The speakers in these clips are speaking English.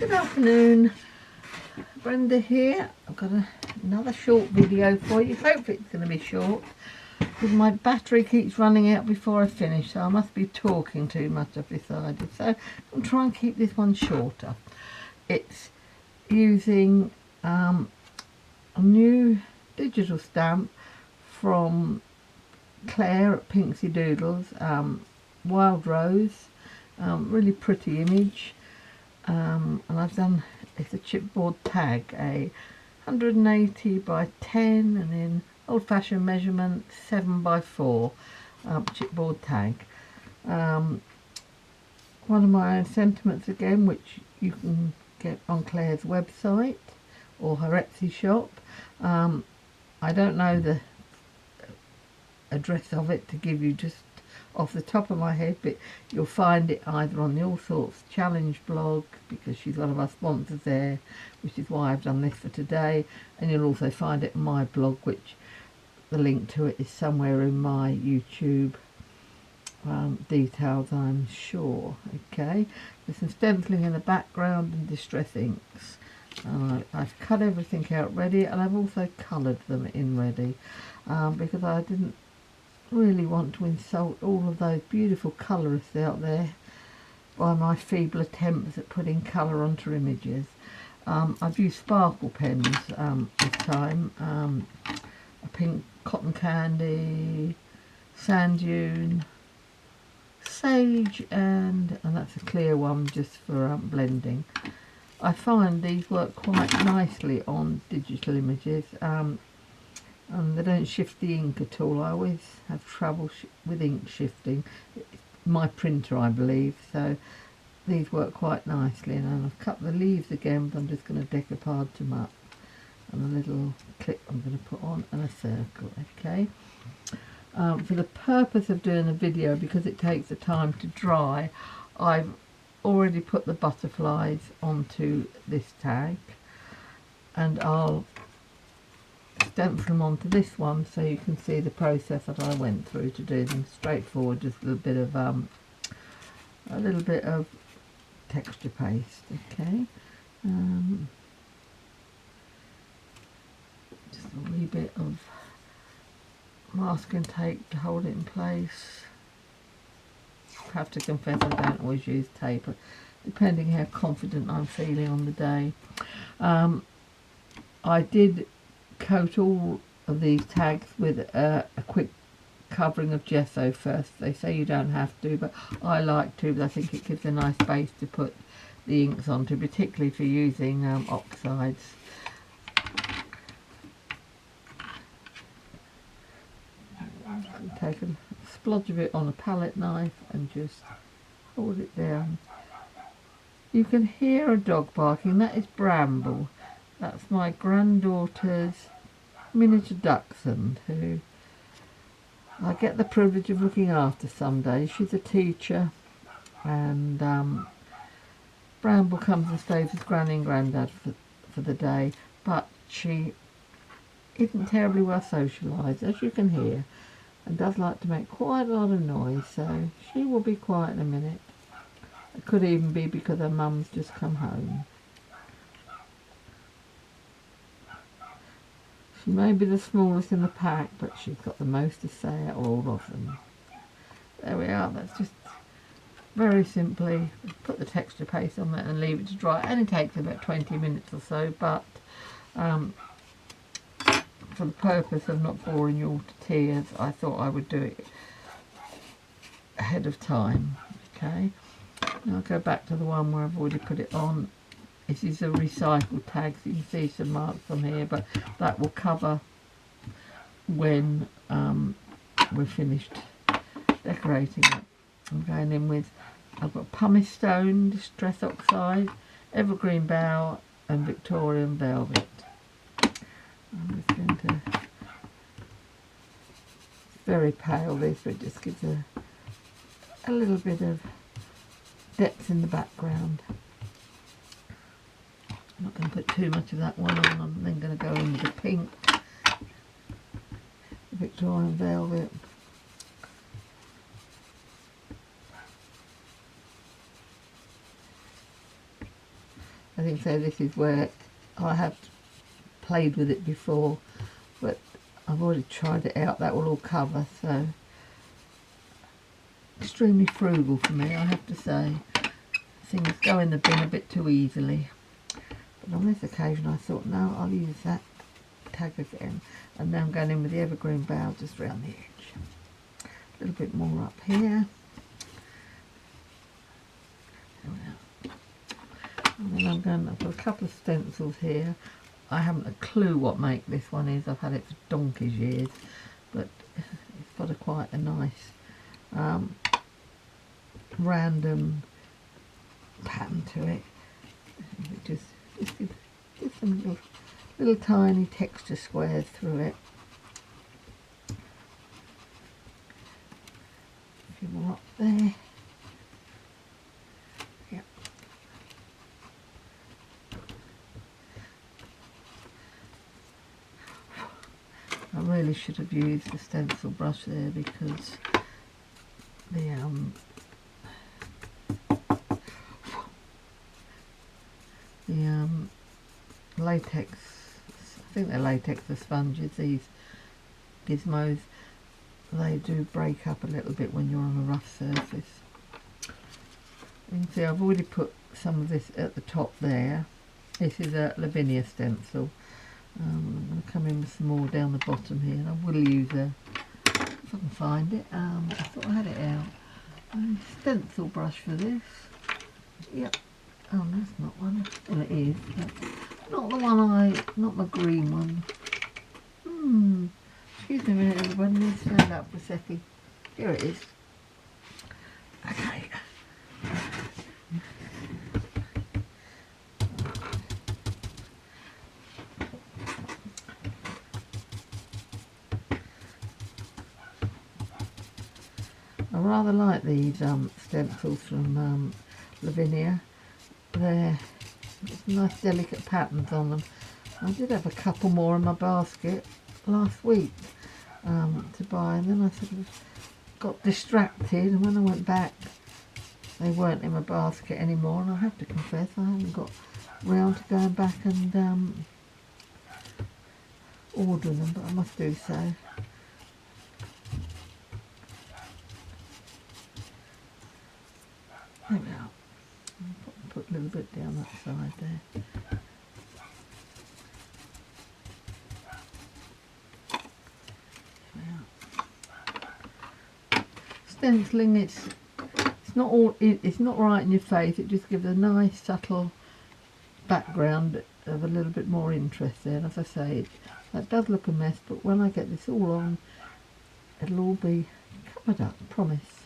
Good afternoon, Brenda here. I've got another short video for you. Hopefully it's going to be short because my battery keeps running out before I finish, so I must be talking too much, I've decided. So I'll try and keep this one shorter. It's using a new digital stamp from Claire at Pinksy Doodles, Wild Rose, really pretty image. And I've done, it's a chipboard tag, a 180 by 10 and in old-fashioned measurement 7 by 4 chipboard tag. One of my own sentiments again, which you can get on Claire's website or her Etsy shop. I don't know the address of it to give you just off the top of my head, but you'll find it either on the All Sorts Challenge blog, because she's one of our sponsors there, which is why I've done this for today, and you'll also find it on my blog, which the link to it is somewhere in my YouTube details, I'm sure. Okay, there's some stenciling in the background and distress inks. I've cut everything out ready, and I've also coloured them in ready because I didn't really want to insult all of those beautiful colourists out there by my feeble attempts at putting colour onto images. I've used sparkle pens this time, a pink cotton candy, sand dune, sage, and that's a clear one just for blending. I find these work quite nicely on digital images. And they don't shift the ink at all. I always have trouble with ink shifting. It's my printer, I believe, so these work quite nicely. And I've cut the leaves again, but I'm just going to decoupage them up. And a little clip I'm going to put on, and a circle, okay? For the purpose of doing a video, because it takes the time to dry, I've already put the butterflies onto this tag, and I'll stencil them onto this one so you can see the process that I went through to do them. Straightforward, just a little bit of texture paste, okay. Just a wee bit of masking tape to hold it in place. I have to confess I don't always use tape, depending how confident I'm feeling on the day. I did coat all of these tags with a quick covering of gesso first. They say you don't have to, but I like to, because I think it gives a nice base to put the inks onto, particularly if you're using oxides. Take a splodge of it on a palette knife and just hold it down. You can hear a dog barking. That is Bramble. That's my granddaughter's miniature dachshund, who I get the privilege of looking after some days. She's a teacher, and Bramble comes and stays with Granny and Grandad for the day, but she isn't terribly well socialised, as you can hear, and does like to make quite a lot of noise, so she will be quiet in a minute. It could even be because her mum's just come home. She may be the smallest in the pack, but she's got the most to say out of all of them. There we are. That's just very simply put the texture paste on that and leave it to dry. It only takes about 20 minutes or so, but for the purpose of not boring you all to tears, I thought I would do it ahead of time. Okay. Now I'll go back to the one where I've already put it on. This is a recycled tag, so you can see some marks on here, but that will cover when we're finished decorating it. I'm going in with, I've got pumice stone, distress oxide, evergreen bough, and Victorian velvet. I'm just going to, it's very pale this, but it just gives a little bit of depth in the background. I'm not going to put too much of that one on. I'm then going to go in with the pink, the Victorian velvet. think so. This is where I have played with it before, but I've already tried it out. That will all cover, so extremely frugal for me, I have to say. Things go in the bin a bit too easily, but on this occasion I thought, no, I'll use that tag again. And now I'm going in with the evergreen bough just round the edge. A little bit more up here. And then I've got a couple of stencils here. I haven't a clue what make this one is. I've had it for donkey's years, but it's got quite a nice random pattern to it. Just give some little tiny texture squares through it. A few more up there. Yep. I really should have used the stencil brush there, because the latex, I think they're latex, the sponges, these gizmos, they do break up a little bit when you're on a rough surface. You can see I've already put some of this at the top there. This is a Lavinia stencil. I'm going to come in with some more down the bottom here, and I will use if I can find it. I thought I had it out. Stencil brush for this. Yep. Oh, that's not one. Well, it is. Not the one not the green one. Excuse me a minute, everybody. Need to stand up for a second. Here it is. Okay. I rather like these stencils from Lavinia. They're nice delicate patterns on them. I did have a couple more in my basket last week to buy, and then I sort of got distracted, and when I went back they weren't in my basket anymore, and I have to confess I haven't got round to going back and ordering them, but I must do so. There we are. Put a little bit down that side there. Stenciling, it's not right in your face. It just gives a nice subtle background of a little bit more interest there. And as I say, that does look a mess, but when I get this all on, it'll all be covered up, I promise.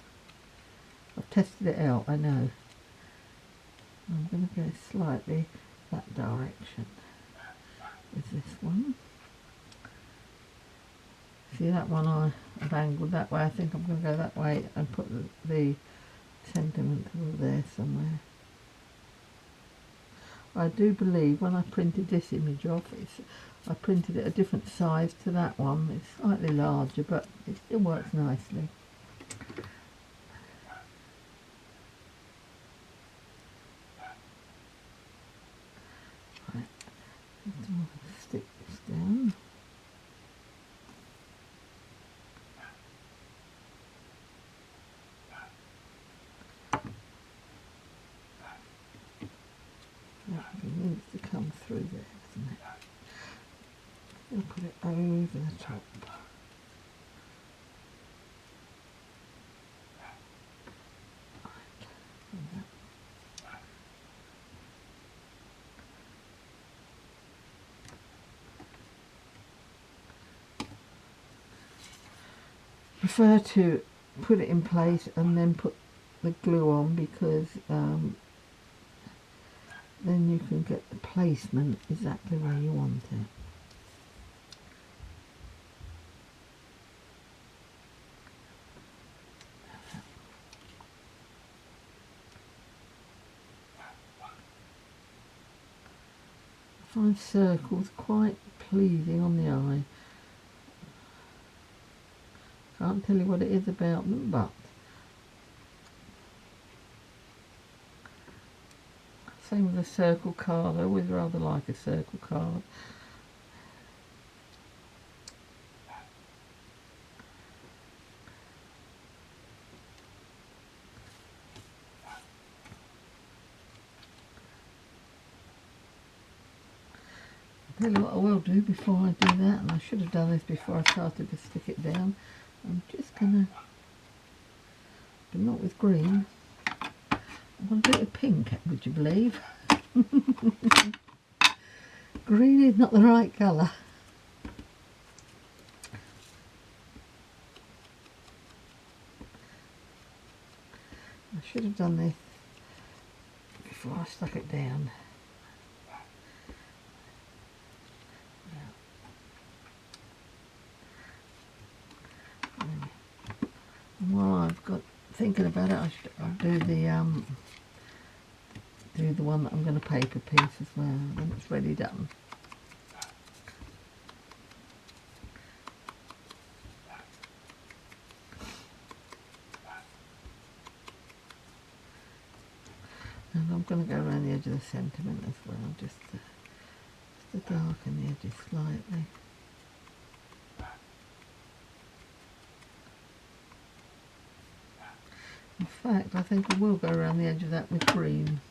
I've tested it out, I know. I'm going to go slightly that direction with this one. See that one I've angled that way. I think I'm going to go that way and put the sentiment there somewhere. I do believe when I printed this image off, I printed it a different size to that one. It's slightly larger, but it still works nicely. Stick this down. That needs to come through there, doesn't it? I'll put it over the top. Prefer to put it in place and then put the glue on, because then you can get the placement exactly where you want it. I find circles quite pleasing on the eye. Can't tell you what it is about them, but Same with the circle card. I always rather like a circle card. I'll tell you what I will do before I do that, and I should have done this before I started to stick it down. I'm just gonna, but not with green. I'm gonna do it with pink, would you believe? Green is not the right colour. I should have done this before I stuck it down. And while I've got thinking about it, I'll do the one that I'm going to paper piece as well when it's ready done. And I'm going to go around the edge of the sentiment as well, just to darken the edges slightly. In fact, I think I will go around the edge of that with green.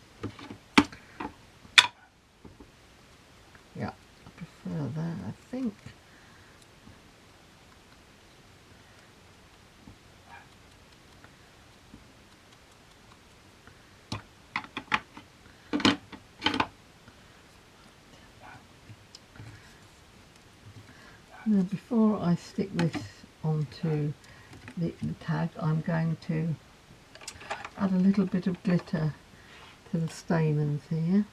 Yeah, I prefer that, I think. Now, before I stick this onto the tag, I'm going to add a little bit of glitter to the stamens here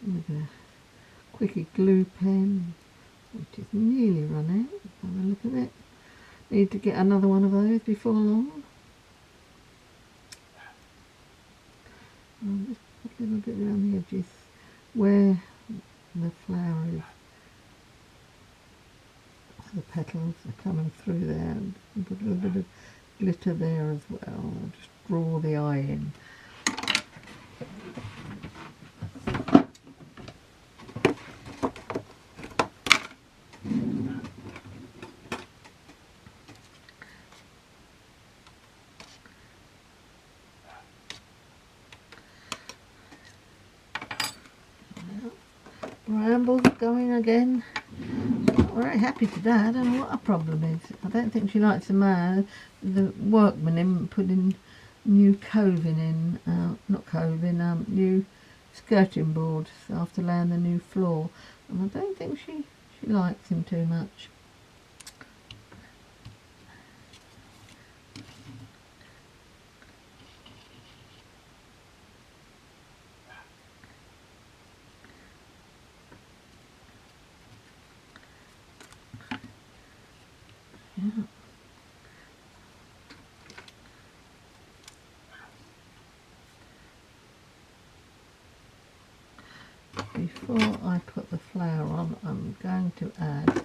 with a quickie glue pen, which is nearly run out. Have a look at it. Need to get another one of those before long. I'll just put a little bit around the edges where the flower is. The petals are coming through there, and put a little bit of glitter there as well. I'll just draw the eye in. Brambles going again. Very happy today. I don't know what her problem is. I don't think she likes the workman in putting new coving in, not coving, new skirting boards after laying the new floor, and I don't think she likes him too much. Yeah. Before I put the flower on, I'm going to add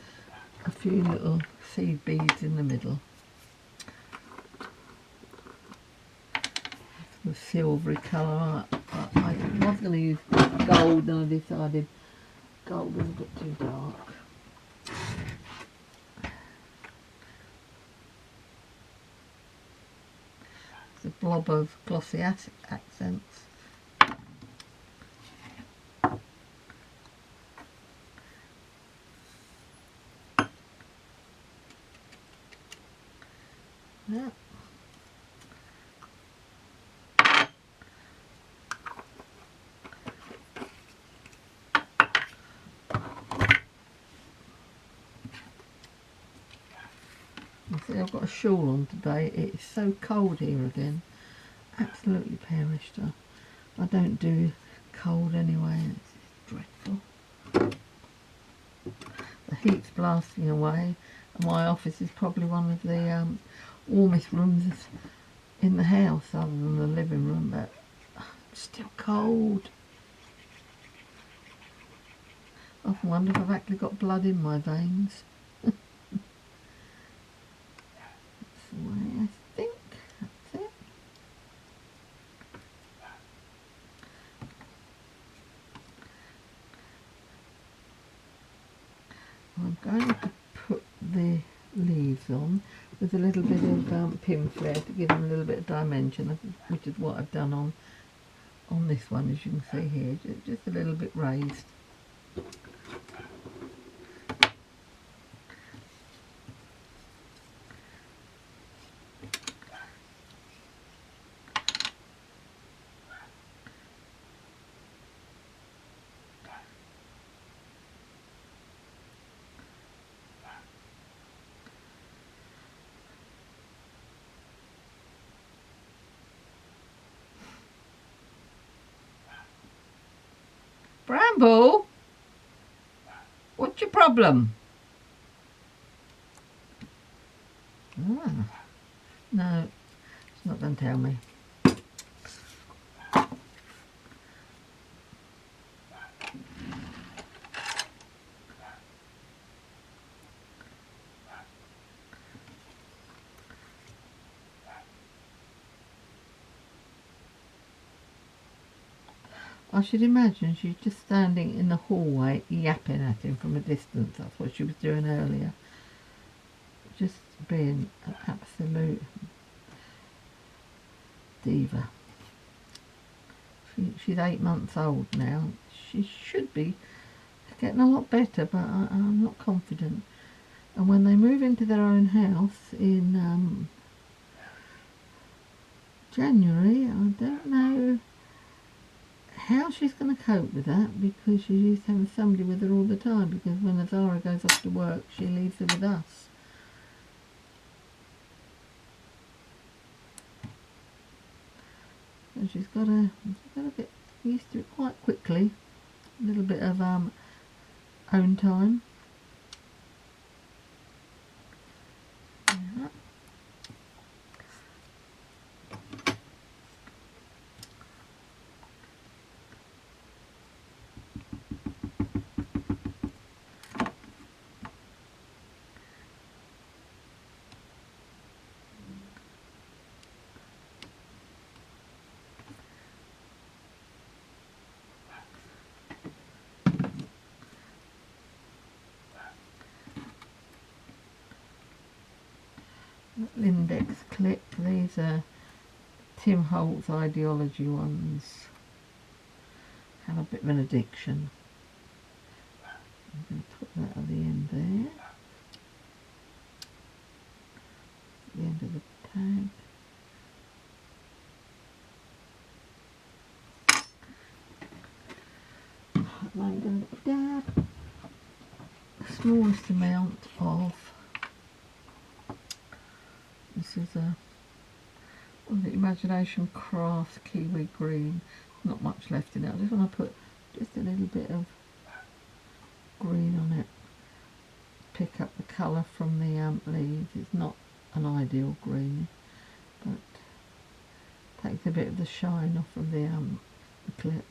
a few little seed beads in the middle. The silvery colour. I was going to use gold, and I decided gold was a bit too dark. It's a blob of glossy accents. Yeah. You see, I've got a shawl on today. It's so cold here again. Absolutely perished. I don't do cold anyway. It's dreadful. The heat's blasting away, and my office is probably one of the warmest rooms in the house, other than the living room, but it's still cold. I often wonder if I've actually got blood in my veins. That's the way, I think. That's it. I'm going to put the leaves on with a little bit of pin flare to give them a little bit of dimension, which is what I've done on this one, as you can see here, just a little bit raised. Bramble, what's your problem? Ah, no, it's not going to tell me. I should imagine she's just standing in the hallway yapping at him from a distance. That's what she was doing earlier. Just being an absolute diva. She's 8 months old now. She should be getting a lot better, but I'm not confident. And when they move into their own house in January, I don't know how she's going to cope with that, because she's used to having somebody with her all the time, because when Azara goes off to work she leaves her with us. So she's got to get used to it quite quickly. A little bit of own time. Yeah. Index clip. These are Tim Holtz Ideology ones. Have a bit of an addiction. I'm going to put that at the end there. At the end of the tag. I'm going to dab the smallest amount of, this is a the Imagination Crafts Kiwi Green. Not much left in it. I just want to put just a little bit of green on it. Pick up the colour from the leaves. It's not an ideal green, but takes a bit of the shine off of the clip.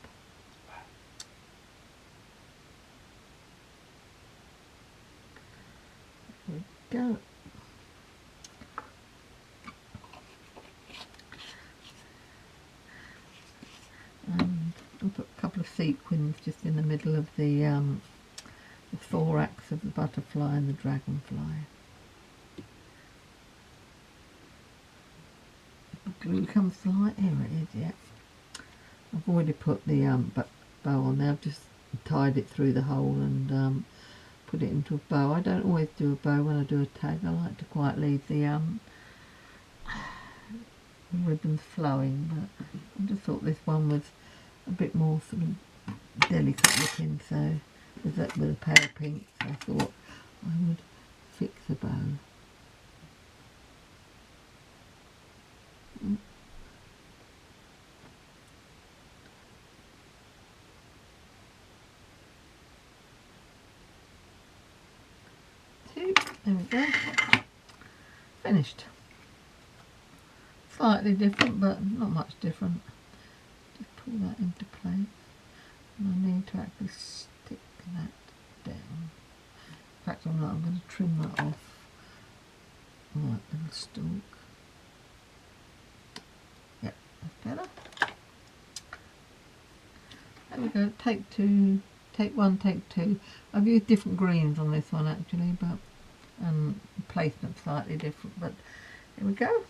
There we go. And I'll put a couple of sequins just in the middle of the thorax of the butterfly and the dragonfly. The glue comes to light. Here it is, yeah. I've already put the bow on there. I've just tied it through the hole and put it into a bow. I don't always do a bow when I do a tag. I like to quite leave the ribbons flowing, but I just thought this one was a bit more sort of delicate looking, so with a pair of pinks I thought I would fix a bow. There we go. Finished. Slightly different, but not much different. Just pull that into place. And I need to actually stick that down. In fact, I'm going to trim that off. That little stalk. Yep, that's better. There we go. Take two take one, take two. I've used different greens on this one actually, but placement slightly different, but here we go.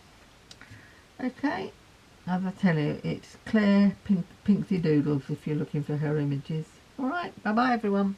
Okay, as I tell you, it's Claire Pinksy Doodles if you're looking for her images. Alright, bye bye everyone.